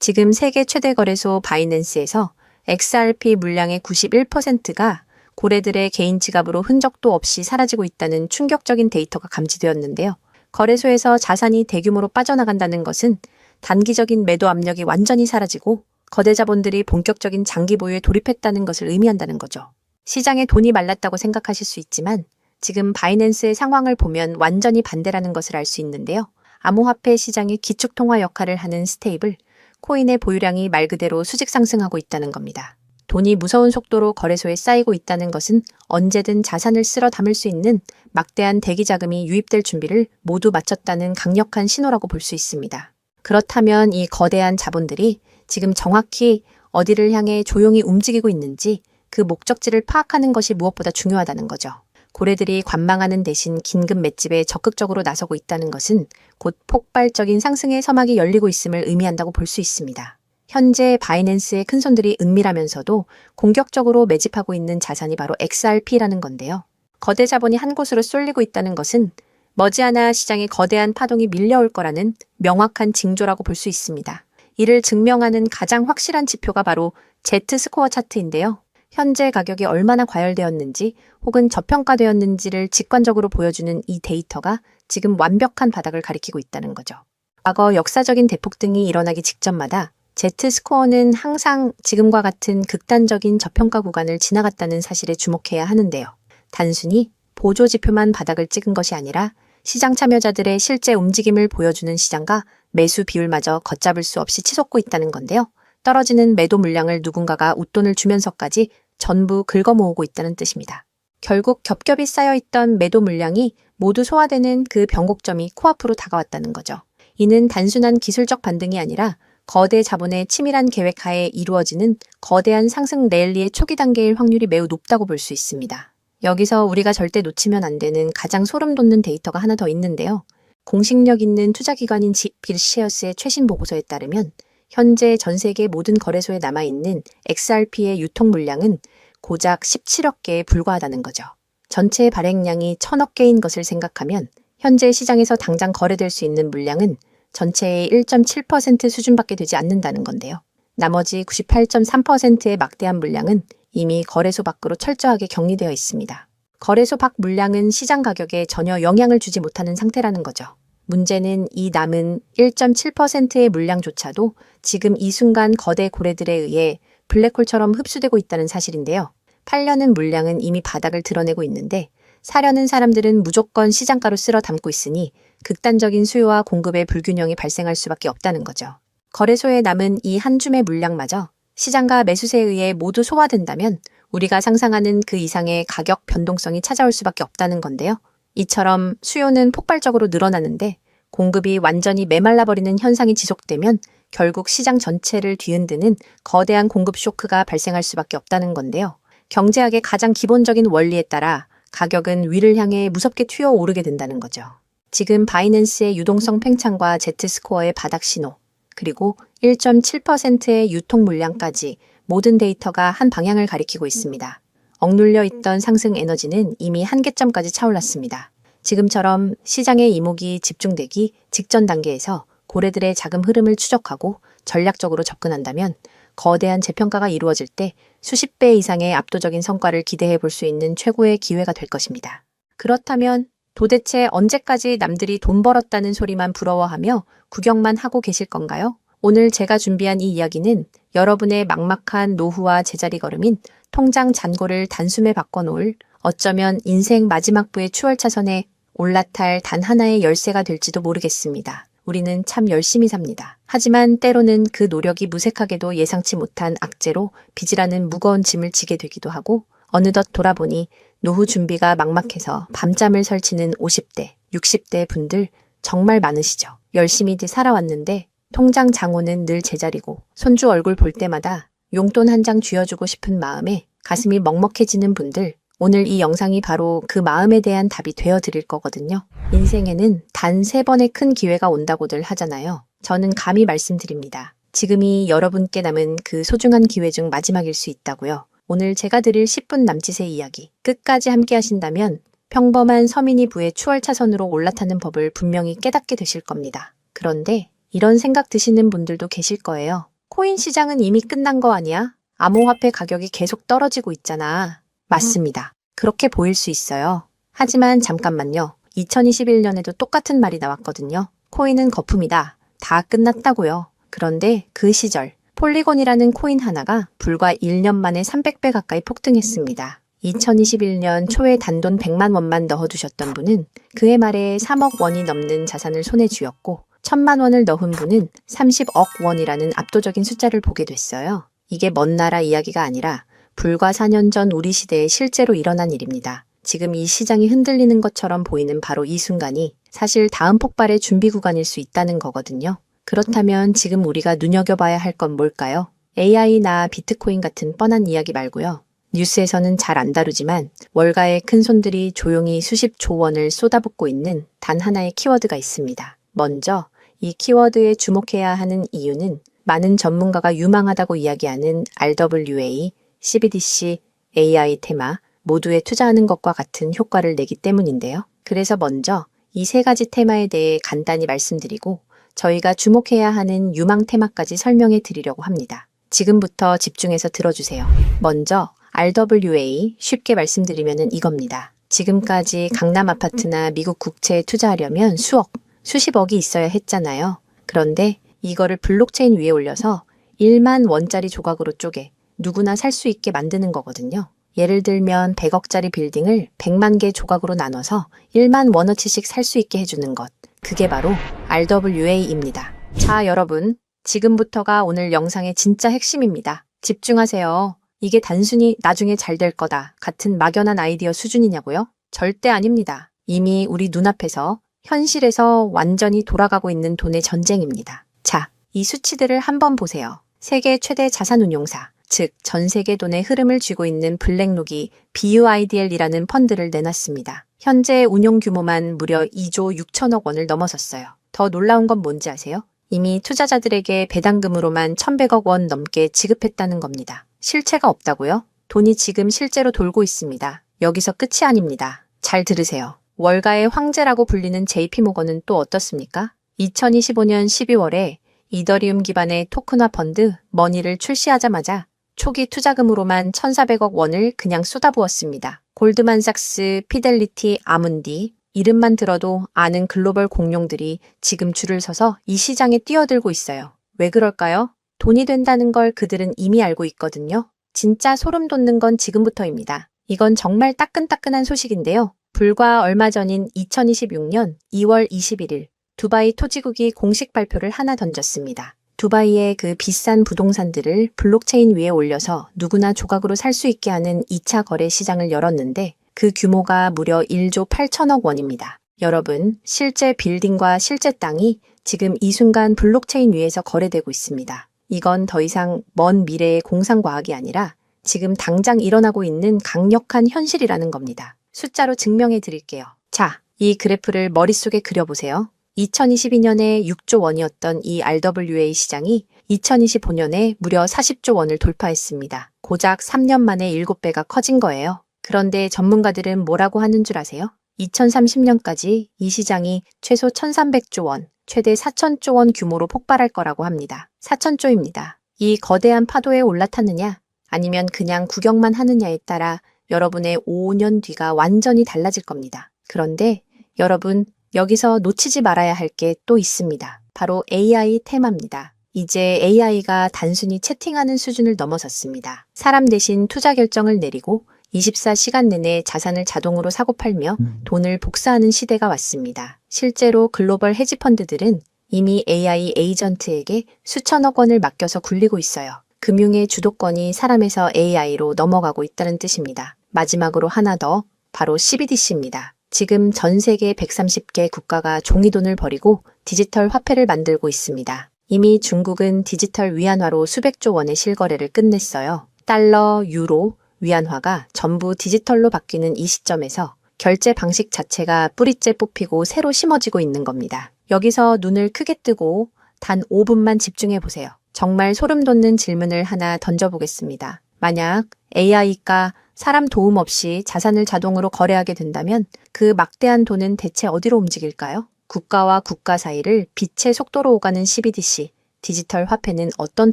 지금 세계 최대 거래소 바이낸스에서 XRP 물량의 91%가 고래들의 개인 지갑으로 흔적도 없이 사라지고 있다는 충격적인 데이터가 감지되었는데요. 거래소에서 자산이 대규모로 빠져나간다는 것은 단기적인 매도 압력이 완전히 사라지고 거대 자본들이 본격적인 장기 보유에 돌입했다는 것을 의미한다는 거죠. 시장에 돈이 말랐다고 생각하실 수 있지만 지금 바이낸스의 상황을 보면 완전히 반대라는 것을 알 수 있는데요. 암호화폐 시장의 기축통화 역할을 하는 스테이블, 코인의 보유량이 말 그대로 수직 상승하고 있다는 겁니다. 돈이 무서운 속도로 거래소에 쌓이고 있다는 것은 언제든 자산을 쓸어 담을 수 있는 막대한 대기 자금이 유입될 준비를 모두 마쳤다는 강력한 신호라고 볼 수 있습니다. 그렇다면 이 거대한 자본들이 지금 정확히 어디를 향해 조용히 움직이고 있는지 그 목적지를 파악하는 것이 무엇보다 중요하다는 거죠. 고래들이 관망하는 대신 긴급 맷집에 적극적으로 나서고 있다는 것은 곧 폭발적인 상승의 서막이 열리고 있음을 의미한다고 볼 수 있습니다. 현재 바이낸스의 큰손들이 은밀하면서도 공격적으로 매집하고 있는 자산이 바로 XRP라는 건데요. 거대 자본이 한 곳으로 쏠리고 있다는 것은 머지않아 시장에 거대한 파동이 밀려올 거라는 명확한 징조라고 볼 수 있습니다. 이를 증명하는 가장 확실한 지표가 바로 Z스코어 차트인데요. 현재 가격이 얼마나 과열되었는지 혹은 저평가되었는지를 직관적으로 보여주는 이 데이터가 지금 완벽한 바닥을 가리키고 있다는 거죠. 과거 역사적인 대폭등이 일어나기 직전마다 Z스코어는 항상 지금과 같은 극단적인 저평가 구간을 지나갔다는 사실에 주목해야 하는데요. 단순히 보조지표만 바닥을 찍은 것이 아니라 시장 참여자들의 실제 움직임을 보여주는 시장과 매수 비율마저 걷잡을 수 없이 치솟고 있다는 건데요. 떨어지는 매도 물량을 누군가가 웃돈을 주면서까지 전부 긁어모으고 있다는 뜻입니다. 결국 겹겹이 쌓여있던 매도 물량이 모두 소화되는 그 변곡점이 코앞으로 다가왔다는 거죠. 이는 단순한 기술적 반등이 아니라 거대 자본의 치밀한 계획 하에 이루어지는 거대한 상승 랠리의 초기 단계일 확률이 매우 높다고 볼 수 있습니다. 여기서 우리가 절대 놓치면 안 되는 가장 소름 돋는 데이터가 하나 더 있는데요. 공식력 있는 투자기관인 빌쉐어스의 최신 보고서에 따르면 현재 전 세계 모든 거래소에 남아있는 XRP의 유통 물량은 고작 17억 개에 불과하다는 거죠. 전체 발행량이 1000억 개인 것을 생각하면 현재 시장에서 당장 거래될 수 있는 물량은 전체의 1.7% 수준밖에 되지 않는다는 건데요. 나머지 98.3%의 막대한 물량은 이미 거래소 밖으로 철저하게 격리되어 있습니다. 거래소 밖 물량은 시장 가격에 전혀 영향을 주지 못하는 상태라는 거죠. 문제는 이 남은 1.7%의 물량조차도 지금 이 순간 거대 고래들에 의해 블랙홀처럼 흡수되고 있다는 사실인데요. 팔려는 물량은 이미 바닥을 드러내고 있는데 사려는 사람들은 무조건 시장가로 쓸어 담고 있으니 극단적인 수요와 공급의 불균형이 발생할 수밖에 없다는 거죠. 거래소에 남은 이 한 줌의 물량마저 시장과 매수세에 의해 모두 소화된다면 우리가 상상하는 그 이상의 가격 변동성이 찾아올 수밖에 없다는 건데요. 이처럼 수요는 폭발적으로 늘어나는데 공급이 완전히 메말라버리는 현상이 지속되면 결국 시장 전체를 뒤흔드는 거대한 공급 쇼크가 발생할 수밖에 없다는 건데요. 경제학의 가장 기본적인 원리에 따라 가격은 위를 향해 무섭게 튀어오르게 된다는 거죠. 지금 바이낸스의 유동성 팽창과 Z스코어의 바닥 신호, 그리고 1.7%의 유통 물량까지 모든 데이터가 한 방향을 가리키고 있습니다. 억눌려 있던 상승 에너지는 이미 한계점까지 차올랐습니다. 지금처럼 시장의 이목이 집중되기 직전 단계에서 고래들의 자금 흐름을 추적하고 전략적으로 접근한다면 거대한 재평가가 이루어질 때 수십 배 이상의 압도적인 성과를 기대해 볼 수 있는 최고의 기회가 될 것입니다. 그렇다면 도대체 언제까지 남들이 돈 벌었다는 소리만 부러워하며 구경만 하고 계실 건가요? 오늘 제가 준비한 이 이야기는 여러분의 막막한 노후와 제자리 걸음인 통장 잔고를 단숨에 바꿔놓을 어쩌면 인생 마지막부의 추월차선에 올라탈 단 하나의 열쇠가 될지도 모르겠습니다. 우리는 참 열심히 삽니다. 하지만 때로는 그 노력이 무색하게도 예상치 못한 악재로 빚이라는 무거운 짐을 지게 되기도 하고 어느덧 돌아보니 노후 준비가 막막해서 밤잠을 설치는 50대, 60대 분들 정말 많으시죠. 열심히들 살아왔는데 통장 잔고는 늘 제자리고 손주 얼굴 볼 때마다 용돈 한 장 쥐어주고 싶은 마음에 가슴이 먹먹해지는 분들, 오늘 이 영상이 바로 그 마음에 대한 답이 되어드릴 거거든요. 인생에는 단 3번의 큰 기회가 온다고들 하잖아요. 저는 감히 말씀드립니다. 지금이 여러분께 남은 그 소중한 기회 중 마지막일 수 있다고요. 오늘 제가 드릴 10분 남짓의 이야기 끝까지 함께 하신다면 평범한 서민이 부의 추월차선으로 올라타는 법을 분명히 깨닫게 되실 겁니다. 그런데 이런 생각 드시는 분들도 계실 거예요. 코인 시장은 이미 끝난 거 아니야? 암호화폐 가격이 계속 떨어지고 있잖아. 맞습니다. 그렇게 보일 수 있어요. 하지만 잠깐만요. 2021년에도 똑같은 말이 나왔거든요. 코인은 거품이다. 다 끝났다고요. 그런데 그 시절 폴리곤이라는 코인 하나가 불과 1년 만에 300배 가까이 폭등했습니다. 2021년 초에 단돈 100만 원만 넣어두셨던 분은 그해 말에 3억 원이 넘는 자산을 손에 쥐었고 1000만 원을 넣은 분은 30억 원이라는 압도적인 숫자를 보게 됐어요. 이게 먼 나라 이야기가 아니라 불과 4년 전 우리 시대에 실제로 일어난 일입니다. 지금 이 시장이 흔들리는 것처럼 보이는 바로 이 순간이 사실 다음 폭발의 준비 구간일 수 있다는 거거든요. 그렇다면 지금 우리가 눈여겨봐야 할 건 뭘까요? AI나 비트코인 같은 뻔한 이야기 말고요. 뉴스에서는 잘 안 다루지만 월가의 큰 손들이 조용히 수십 조 원을 쏟아붓고 있는 단 하나의 키워드가 있습니다. 먼저 이 키워드에 주목해야 하는 이유는 많은 전문가가 유망하다고 이야기하는 RWA, CBDC, AI 테마 모두에 투자하는 것과 같은 효과를 내기 때문인데요. 그래서 먼저 이 세 가지 테마에 대해 간단히 말씀드리고 저희가 주목해야 하는 유망 테마까지 설명해 드리려고 합니다. 지금부터 집중해서 들어주세요. 먼저 RWA 쉽게 말씀드리면 이겁니다. 지금까지 강남 아파트나 미국 국채에 투자하려면 수억, 수십억이 있어야 했잖아요. 그런데 이거를 블록체인 위에 올려서 1만 원짜리 조각으로 쪼개 누구나 살 수 있게 만드는 거거든요. 예를 들면 100억짜리 빌딩을 100만 개 조각으로 나눠서 1만 원어치씩 살 수 있게 해주는 것. 그게 바로 RWA입니다. 자, 여러분. 지금부터가 오늘 영상의 진짜 핵심입니다. 집중하세요. 이게 단순히 나중에 잘 될 거다 같은 막연한 아이디어 수준이냐고요? 절대 아닙니다. 이미 우리 눈앞에서 현실에서 완전히 돌아가고 있는 돈의 전쟁입니다. 자, 이 수치들을 한번 보세요. 세계 최대 자산운용사, 즉 전 세계 돈의 흐름을 쥐고 있는 블랙록이 BUIDL이라는 펀드를 내놨습니다. 현재 운용 규모만 무려 2조 6천억 원을 넘어섰어요. 더 놀라운 건 뭔지 아세요? 이미 투자자들에게 배당금으로만 1,100억 원 넘게 지급했다는 겁니다. 실체가 없다고요? 돈이 지금 실제로 돌고 있습니다. 여기서 끝이 아닙니다. 잘 들으세요. 월가의 황제라고 불리는 JP모건은 또 어떻습니까? 2025년 12월에 이더리움 기반의 토큰화 펀드 머니를 출시하자마자 초기 투자금으로만 1,400억 원을 그냥 쏟아부었습니다. 골드만삭스, 피델리티, 아문디 이름만 들어도 아는 글로벌 공룡들이 지금 줄을 서서 이 시장에 뛰어들고 있어요. 왜 그럴까요? 돈이 된다는 걸 그들은 이미 알고 있거든요. 진짜 소름 돋는 건 지금부터입니다. 이건 정말 따끈따끈한 소식인데요. 불과 얼마 전인 2026년 2월 21일 두바이 토지국이 공식 발표를 하나 던졌습니다. 두바이의 그 비싼 부동산들을 블록체인 위에 올려서 누구나 조각으로 살 수 있게 하는 2차 거래 시장을 열었는데 그 규모가 무려 1조 8천억 원입니다. 여러분, 실제 빌딩과 실제 땅이 지금 이 순간 블록체인 위에서 거래되고 있습니다. 이건 더 이상 먼 미래의 공상과학이 아니라 지금 당장 일어나고 있는 강력한 현실이라는 겁니다. 숫자로 증명해 드릴게요. 자, 이 그래프를 머릿속에 그려보세요. 2022년에 6조 원이었던 이 RWA 시장이 2025년에 무려 40조 원을 돌파했습니다. 고작 3년 만에 7배가 커진 거예요. 그런데 전문가들은 뭐라고 하는 줄 아세요? 2030년까지 이 시장이 최소 1,300조 원, 최대 4,000조 원 규모로 폭발할 거라고 합니다. 4,000조입니다. 이 거대한 파도에 올라탔느냐, 아니면 그냥 구경만 하느냐에 따라 여러분의 5년 뒤가 완전히 달라질 겁니다. 그런데 여러분, 여기서 놓치지 말아야 할 게 또 있습니다. 바로 AI 테마입니다. 이제 AI가 단순히 채팅하는 수준을 넘어섰습니다. 사람 대신 투자 결정을 내리고 24시간 내내 자산을 자동으로 사고팔며 돈을 복사하는 시대가 왔습니다. 실제로 글로벌 헤지펀드들은 이미 AI 에이전트에게 수천억 원을 맡겨서 굴리고 있어요. 금융의 주도권이 사람에서 AI로 넘어가고 있다는 뜻입니다. 마지막으로 하나 더, 바로 CBDC입니다. 지금 전 세계 130개 국가가 종이돈을 버리고 디지털 화폐를 만들고 있습니다. 이미 중국은 디지털 위안화로 수백조 원의 실거래를 끝냈어요. 달러, 유로, 위안화가 전부 디지털로 바뀌는 이 시점에서 결제 방식 자체가 뿌리째 뽑히고 새로 심어지고 있는 겁니다. 여기서 눈을 크게 뜨고 단 5분만 집중해 보세요. 정말 소름 돋는 질문을 하나 던져보겠습니다. 만약 AI가 사람 도움 없이 자산을 자동으로 거래하게 된다면 그 막대한 돈은 대체 어디로 움직일까요? 국가와 국가 사이를 빛의 속도로 오가는 CBDC, 디지털 화폐는 어떤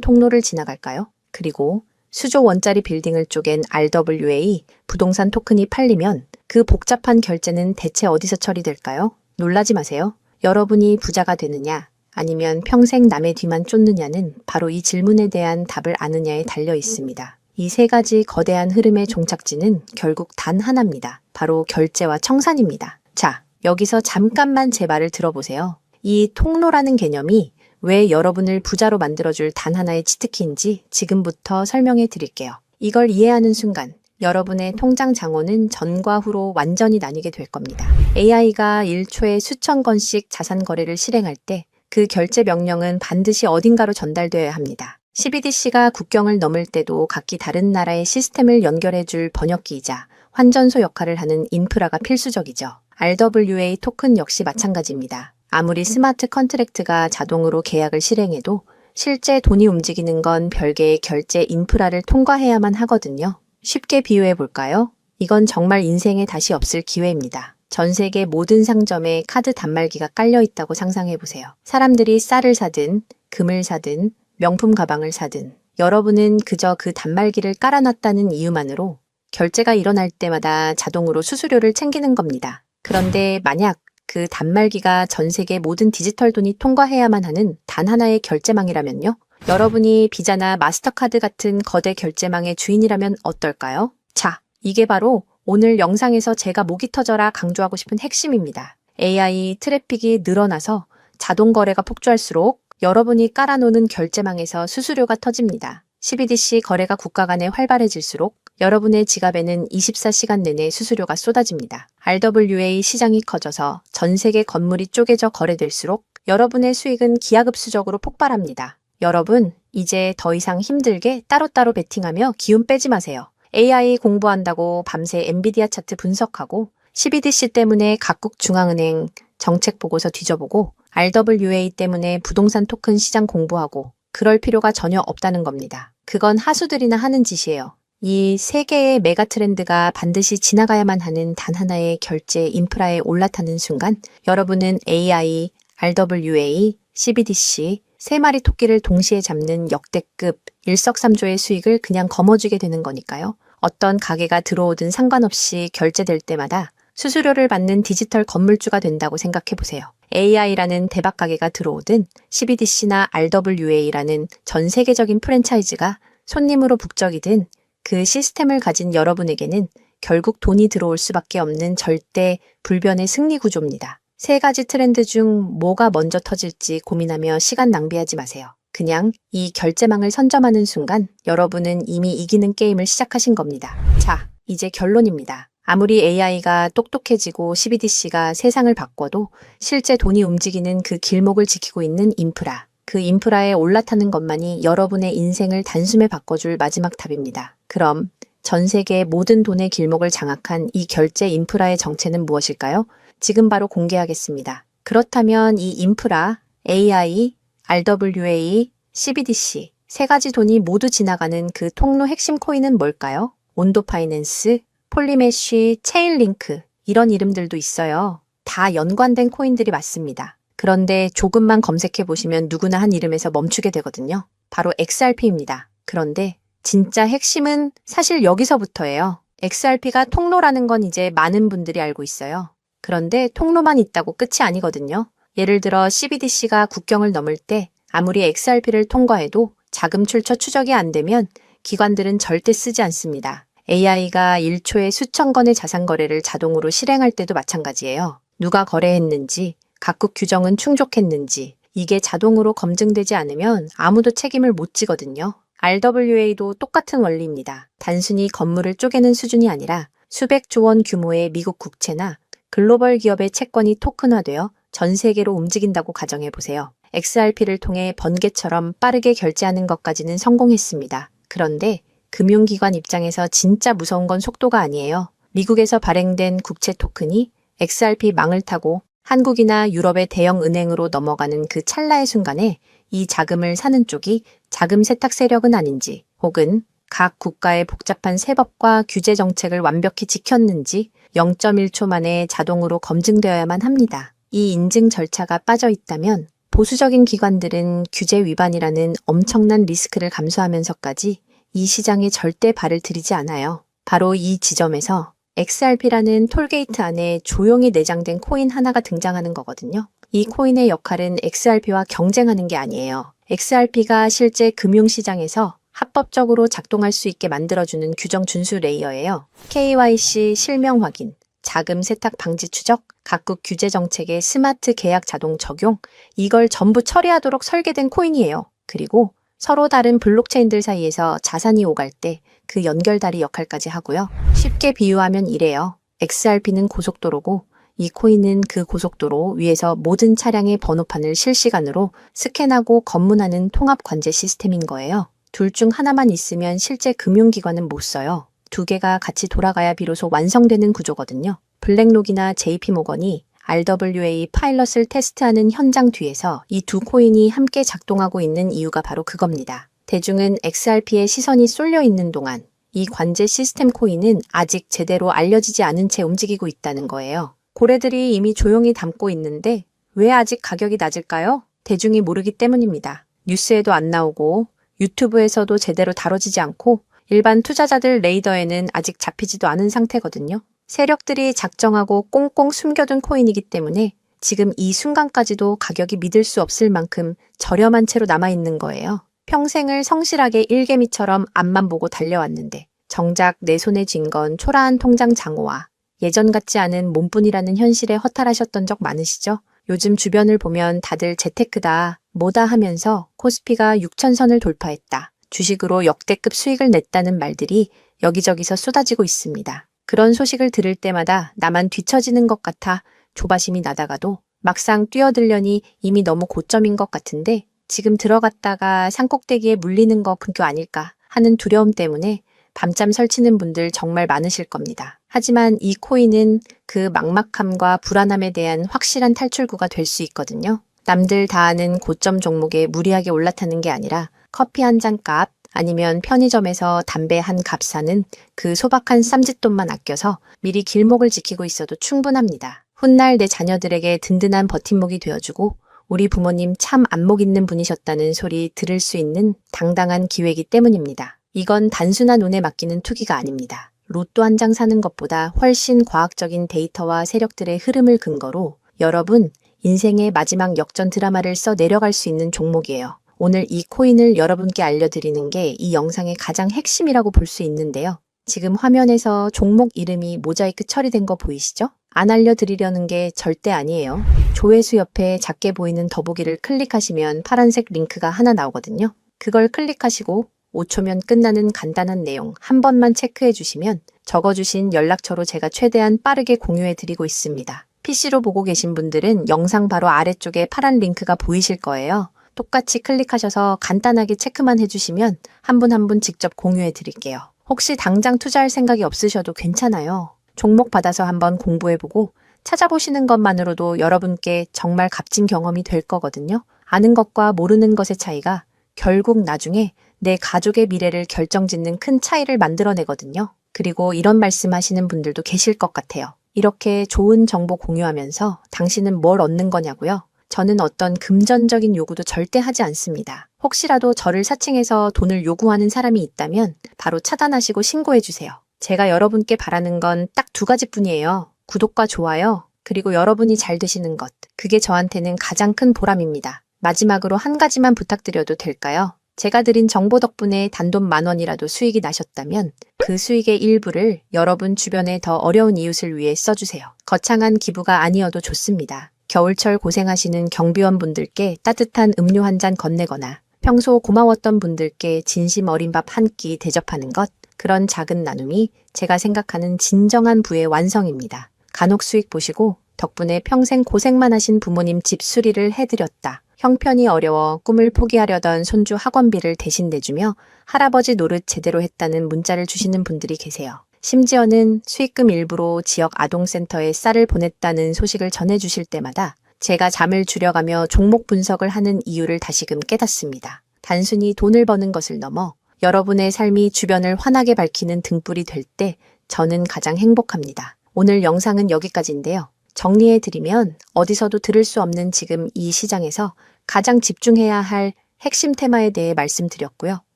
통로를 지나갈까요? 그리고 수조 원짜리 빌딩을 쪼갠 RWA 부동산 토큰이 팔리면 그 복잡한 결제는 대체 어디서 처리될까요? 놀라지 마세요. 여러분이 부자가 되느냐, 아니면 평생 남의 뒤만 쫓느냐는 바로 이 질문에 대한 답을 아느냐에 달려 있습니다. 이 세 가지 거대한 흐름의 종착지는 결국 단 하나입니다. 바로 결제와 청산입니다. 자, 여기서 잠깐만 제 말을 들어보세요. 이 통로라는 개념이 왜 여러분을 부자로 만들어줄 단 하나의 치트키인지 지금부터 설명해 드릴게요. 이걸 이해하는 순간 여러분의 통장 장원은 전과 후로 완전히 나뉘게 될 겁니다. AI가 1초에 수천 건씩 자산 거래를 실행할 때 그 결제 명령은 반드시 어딘가로 전달되어야 합니다. CBDC가 국경을 넘을 때도 각기 다른 나라의 시스템을 연결해줄 번역기이자 환전소 역할을 하는 인프라가 필수적이죠. RWA 토큰 역시 마찬가지입니다. 아무리 스마트 컨트랙트가 자동으로 계약을 실행해도 실제 돈이 움직이는 건 별개의 결제 인프라를 통과해야만 하거든요. 쉽게 비유해 볼까요? 이건 정말 인생에 다시 없을 기회입니다. 전 세계 모든 상점에 카드 단말기가 깔려 있다고 상상해 보세요. 사람들이 쌀을 사든, 금을 사든, 명품 가방을 사든, 여러분은 그저 그 단말기를 깔아놨다는 이유만으로 결제가 일어날 때마다 자동으로 수수료를 챙기는 겁니다. 그런데 만약 그 단말기가 전 세계 모든 디지털 돈이 통과해야만 하는 단 하나의 결제망이라면요? 여러분이 비자나 마스터카드 같은 거대 결제망의 주인이라면 어떨까요? 자, 이게 바로 오늘 영상에서 제가 목이 터져라 강조하고 싶은 핵심입니다. AI 트래픽이 늘어나서 자동 거래가 폭주할수록 여러분이 깔아놓는 결제망에서 수수료가 터집니다. CBDC 거래가 국가 간에 활발해질수록 여러분의 지갑에는 24시간 내내 수수료가 쏟아집니다. RWA 시장이 커져서 전 세계 건물이 쪼개져 거래될수록 여러분의 수익은 기하급수적으로 폭발합니다. 여러분, 이제 더 이상 힘들게 따로따로 베팅하며 기운 빼지 마세요. AI 공부한다고 밤새 엔비디아 차트 분석하고 CBDC 때문에 각국 중앙은행 정책 보고서 뒤져보고 RWA 때문에 부동산 토큰 시장 공부하고 그럴 필요가 전혀 없다는 겁니다. 그건 하수들이나 하는 짓이에요. 이 세 개의 메가 트렌드가 반드시 지나가야만 하는 단 하나의 결제 인프라에 올라타는 순간 여러분은 AI, RWA, CBDC 세 마리 토끼를 동시에 잡는 역대급 일석삼조의 수익을 그냥 거머쥐게 되는 거니까요. 어떤 가게가 들어오든 상관없이 결제될 때마다 수수료를 받는 디지털 건물주가 된다고 생각해 보세요. AI라는 대박 가게가 들어오든 CBDC나 RWA라는 전 세계적인 프랜차이즈가 손님으로 북적이든 그 시스템을 가진 여러분에게는 결국 돈이 들어올 수밖에 없는 절대 불변의 승리 구조입니다. 세 가지 트렌드 중 뭐가 먼저 터질지 고민하며 시간 낭비하지 마세요. 그냥 이 결제망을 선점하는 순간 여러분은 이미 이기는 게임을 시작하신 겁니다. 자, 이제 결론입니다. 아무리 AI가 똑똑해지고 CBDC가 세상을 바꿔도 실제 돈이 움직이는 그 길목을 지키고 있는 인프라, 그 인프라에 올라타는 것만이 여러분의 인생을 단숨에 바꿔줄 마지막 탑입니다. 그럼 전 세계 모든 돈의 길목을 장악한 이 결제 인프라의 정체는 무엇일까요? 지금 바로 공개하겠습니다. 그렇다면 이 인프라, AI, RWA, CBDC 세 가지 돈이 모두 지나가는 그 통로 핵심 코인은 뭘까요? 온도 파이낸스, 폴리메쉬, 체인링크 이런 이름들도 있어요. 다 연관된 코인들이 맞습니다. 그런데 조금만 검색해 보시면 누구나 한 이름에서 멈추게 되거든요. 바로 XRP입니다. 그런데 진짜 핵심은 사실 여기서부터예요. XRP가 통로라는 건 이제 많은 분들이 알고 있어요. 그런데 통로만 있다고 끝이 아니거든요. 예를 들어 CBDC가 국경을 넘을 때 아무리 XRP를 통과해도 자금 출처 추적이 안 되면 기관들은 절대 쓰지 않습니다. AI가 1초에 수천 건의 자산 거래를 자동으로 실행할 때도 마찬가지예요. 누가 거래했는지, 각국 규정은 충족했는지 이게 자동으로 검증되지 않으면 아무도 책임을 못 지거든요. RWA도 똑같은 원리입니다. 단순히 건물을 쪼개는 수준이 아니라 수백조 원 규모의 미국 국채나 글로벌 기업의 채권이 토큰화되어 전 세계로 움직인다고 가정해보세요. XRP를 통해 번개처럼 빠르게 결제하는 것까지는 성공했습니다. 그런데 금융기관 입장에서 진짜 무서운 건 속도가 아니에요. 미국에서 발행된 국채 토큰이 XRP 망을 타고 한국이나 유럽의 대형 은행으로 넘어가는 그 찰나의 순간에 이 자금을 사는 쪽이 자금 세탁 세력은 아닌지 혹은 각 국가의 복잡한 세법과 규제 정책을 완벽히 지켰는지 0.1초 만에 자동으로 검증되어야만 합니다. 이 인증 절차가 빠져 있다면 보수적인 기관들은 규제 위반이라는 엄청난 리스크를 감수하면서까지 이 시장에 절대 발을 들이지 않아요. 바로 이 지점에서 XRP라는 톨게이트 안에 조용히 내장된 코인 하나가 등장하는 거거든요. 이 코인의 역할은 XRP와 경쟁하는 게 아니에요. XRP가 실제 금융시장에서 합법적으로 작동할 수 있게 만들어주는 규정 준수 레이어예요. KYC 실명 확인, 자금 세탁 방지 추적, 각국 규제 정책의 스마트 계약 자동 적용, 이걸 전부 처리하도록 설계된 코인이에요. 그리고 서로 다른 블록체인들 사이에서 자산이 오갈 때 그 연결다리 역할까지 하고요. 쉽게 비유하면 이래요. XRP는 고속도로고 이 코인은 그 고속도로 위에서 모든 차량의 번호판을 실시간으로 스캔하고 검문하는 통합 관제 시스템인 거예요. 둘 중 하나만 있으면 실제 금융기관은 못 써요. 두 개가 같이 돌아가야 비로소 완성되는 구조거든요. 블랙록이나 JP모건이 RWA 파일럿을 테스트하는 현장 뒤에서 이 두 코인이 함께 작동하고 있는 이유가 바로 그겁니다. 대중은 XRP에 시선이 쏠려 있는 동안 이 관제 시스템 코인은 아직 제대로 알려지지 않은 채 움직이고 있다는 거예요. 고래들이 이미 조용히 담고 있는데 왜 아직 가격이 낮을까요? 대중이 모르기 때문입니다. 뉴스에도 안 나오고 유튜브에서도 제대로 다뤄지지 않고 일반 투자자들 레이더에는 아직 잡히지도 않은 상태거든요. 세력들이 작정하고 꽁꽁 숨겨둔 코인이기 때문에 지금 이 순간까지도 가격이 믿을 수 없을 만큼 저렴한 채로 남아있는 거예요. 평생을 성실하게 일개미처럼 앞만 보고 달려왔는데 정작 내 손에 쥔 건 초라한 통장 잔고와 예전 같지 않은 몸뿐이라는 현실에 허탈하셨던 적 많으시죠? 요즘 주변을 보면 다들 재테크다, 뭐다 하면서 코스피가 6,000선을 돌파했다, 주식으로 역대급 수익을 냈다는 말들이 여기저기서 쏟아지고 있습니다. 그런 소식을 들을 때마다 나만 뒤처지는 것 같아 조바심이 나다가도 막상 뛰어들려니 이미 너무 고점인 것 같은데 지금 들어갔다가 산꼭대기에 물리는 거 근교 아닐까 하는 두려움 때문에 밤잠 설치는 분들 정말 많으실 겁니다. 하지만 이 코인은 그 막막함과 불안함에 대한 확실한 탈출구가 될 수 있거든요. 남들 다 아는 고점 종목에 무리하게 올라타는 게 아니라 커피 한 잔 값 아니면 편의점에서 담배 한 값 사는 그 소박한 쌈짓돈만 아껴서 미리 길목을 지키고 있어도 충분합니다. 훗날 내 자녀들에게 든든한 버팀목이 되어주고 우리 부모님 참 안목 있는 분이셨다는 소리 들을 수 있는 당당한 기회이기 때문입니다. 이건 단순한 운에 맡기는 투기가 아닙니다. 로또 한 장 사는 것보다 훨씬 과학적인 데이터와 세력들의 흐름을 근거로 여러분 인생의 마지막 역전 드라마를 써 내려갈 수 있는 종목이에요. 오늘 이 코인을 여러분께 알려드리는 게 이 영상의 가장 핵심이라고 볼 수 있는데요. 지금 화면에서 종목 이름이 모자이크 처리된 거 보이시죠? 안 알려드리려는 게 절대 아니에요. 조회수 옆에 작게 보이는 더보기를 클릭하시면 파란색 링크가 하나 나오거든요. 그걸 클릭하시고 5초면 끝나는 간단한 내용 한 번만 체크해 주시면 적어주신 연락처로 제가 최대한 빠르게 공유해 드리고 있습니다. PC로 보고 계신 분들은 영상 바로 아래쪽에 파란 링크가 보이실 거예요. 똑같이 클릭하셔서 간단하게 체크만 해주시면 한 분 한 분 직접 공유해 드릴게요. 혹시 당장 투자할 생각이 없으셔도 괜찮아요. 종목 받아서 한번 공부해보고 찾아보시는 것만으로도 여러분께 정말 값진 경험이 될 거거든요. 아는 것과 모르는 것의 차이가 결국 나중에 내 가족의 미래를 결정짓는 큰 차이를 만들어내거든요. 그리고 이런 말씀 하시는 분들도 계실 것 같아요. 이렇게 좋은 정보 공유하면서 당신은 뭘 얻는 거냐고요? 저는 어떤 금전적인 요구도 절대 하지 않습니다. 혹시라도 저를 사칭해서 돈을 요구하는 사람이 있다면 바로 차단하시고 신고해주세요. 제가 여러분께 바라는 건 딱 두 가지뿐이에요. 구독과 좋아요, 그리고 여러분이 잘 되시는 것. 그게 저한테는 가장 큰 보람입니다. 마지막으로 한 가지만 부탁드려도 될까요? 제가 드린 정보 덕분에 단돈 10,000원이라도 수익이 나셨다면 그 수익의 일부를 여러분 주변에 더 어려운 이웃을 위해 써주세요. 거창한 기부가 아니어도 좋습니다. 겨울철 고생하시는 경비원분들께 따뜻한 음료 한 잔 건네거나 평소 고마웠던 분들께 진심 어린 밥 한 끼 대접하는 것, 그런 작은 나눔이 제가 생각하는 진정한 부의 완성입니다. 간혹 수익 보시고 덕분에 평생 고생만 하신 부모님 집 수리를 해드렸다. 형편이 어려워 꿈을 포기하려던 손주 학원비를 대신 내주며 할아버지 노릇 제대로 했다는 문자를 주시는 분들이 계세요. 심지어는 수익금 일부로 지역 아동센터에 쌀을 보냈다는 소식을 전해주실 때마다 제가 잠을 줄여가며 종목 분석을 하는 이유를 다시금 깨닫습니다. 단순히 돈을 버는 것을 넘어 여러분의 삶이 주변을 환하게 밝히는 등불이 될 때 저는 가장 행복합니다. 오늘 영상은 여기까지인데요. 정리해드리면 어디서도 들을 수 없는 지금 이 시장에서 가장 집중해야 할 핵심 테마에 대해 말씀드렸고요.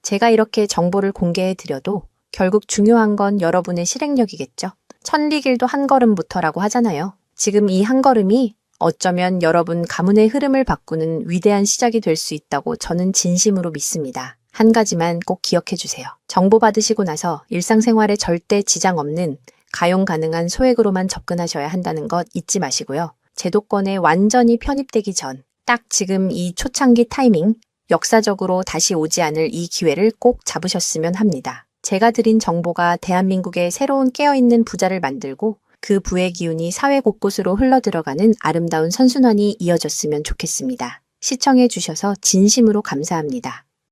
제가 이렇게 정보를 공개해 드려도 결국 중요한 건 여러분의 실행력이겠죠. 천리길도 한 걸음부터라고 하잖아요. 지금 이 한 걸음이 어쩌면 여러분 가문의 흐름을 바꾸는 위대한 시작이 될 수 있다고 저는 진심으로 믿습니다. 한 가지만 꼭 기억해 주세요. 정보 받으시고 나서 일상생활에 절대 지장 없는 가용 가능한 소액으로만 접근하셔야 한다는 것 잊지 마시고요. 제도권에 완전히 편입되기 전, 딱 지금 이 초창기 타이밍, 역사적으로 다시 오지 않을 이 기회를 꼭 잡으셨으면 합니다. 제가 드린 정보가 대한민국의 새로운 깨어있는 부자를 만들고 그 부의 기운이 사회 곳곳으로 흘러들어가는 아름다운 선순환이 이어졌으면 좋겠습니다. 시청해 주셔서 진심으로 감사합니다.